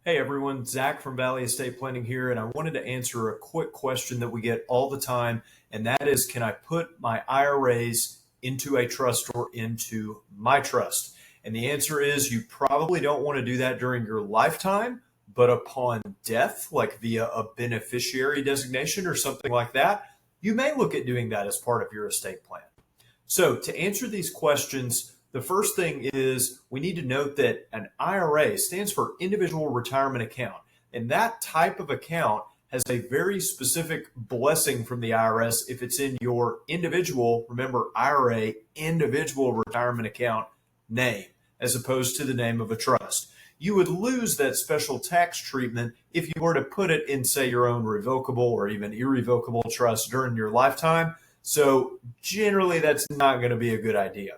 Hey everyone, Zach from Valley Estate Planning here, and I wanted to answer a quick question that we get all the time, and that is, can I put my IRAs into a trust or into my trust? And the answer is you probably don't want to do that during your lifetime, but upon death, like via a beneficiary designation or something like that, you may look at doing that as part of your estate plan. So to answer these questions, the first thing is we need to note that an IRA stands for individual retirement account. And that type of account has a very specific blessing from the IRS if it's in your individual, remember IRA, individual retirement account name, as opposed to the name of a trust. You would lose that special tax treatment if you were to put it in, say, your own revocable or even irrevocable trust during your lifetime. So generally, that's not going to be a good idea.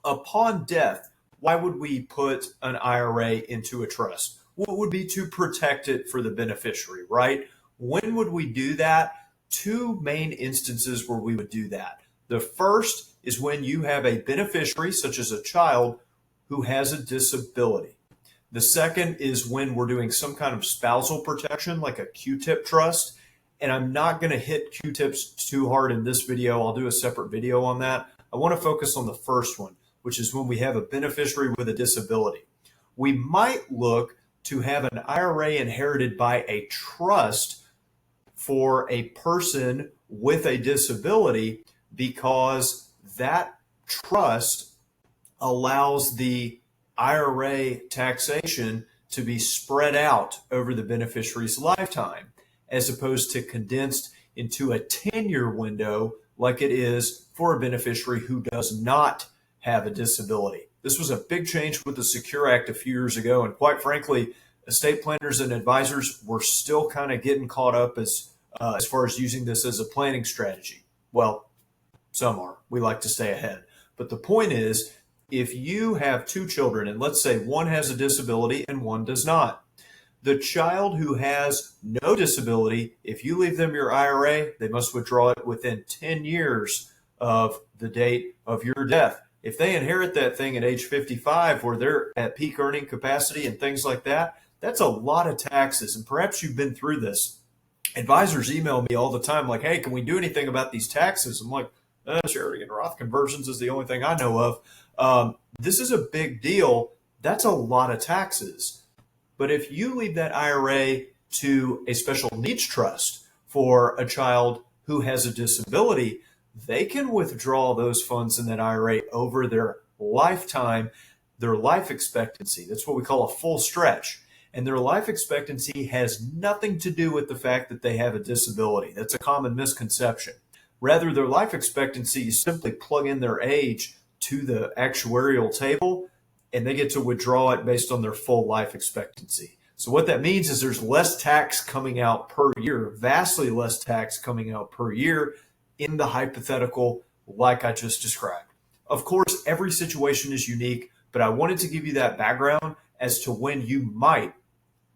Upon death, why would we put an IRA into a trust? What would be to protect it for the beneficiary, right? When would we do that? Two main instances where we would do that. The first is when you have a beneficiary, such as a child, who has a disability. The second is when we're doing some kind of spousal protection, like a QTIP trust. And I'm not going to hit QTIPs too hard in this video. I'll do a separate video on that. I want to focus on the first one, which is when we have a beneficiary with a disability. We might look to have an IRA inherited by a trust for a person with a disability because that trust allows the IRA taxation to be spread out over the beneficiary's lifetime, as opposed to condensed into a 10-year window like it is for a beneficiary who does not have a disability. This was a big change with the Secure Act a few years ago, and quite frankly, estate planners and advisors were still kind of getting caught up as far as using this as a planning strategy. Well, some are. We like to stay ahead. But the point is, if you have two children, and let's say one has a disability and one does not, the child who has no disability, if you leave them your IRA, they must withdraw it within 10 years of the date of your death. If they inherit that thing at age 55 where they're at peak earning capacity and things like that, that's a lot of taxes. And perhaps you've been through this. Advisors email me all the time like, hey, can we do anything about these taxes? I'm like, charity and Roth conversions is the only thing I know of. This is a big deal. That's a lot of taxes. But if you leave that IRA to a special needs trust for a child who has a disability, they can withdraw those funds in that IRA over their lifetime, their life expectancy. That's what we call a full stretch. And their life expectancy has nothing to do with the fact that they have a disability. That's a common misconception. Rather, their life expectancy, you simply plug in their age to the actuarial table, and they get to withdraw it based on their full life expectancy. So what that means is there's less tax coming out per year, vastly less tax coming out per year in the hypothetical like I just described. Of course, every situation is unique, but I wanted to give you that background as to when you might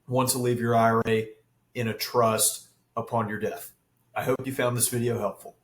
want to leave your IRA in a trust upon your death. I hope you found this video helpful.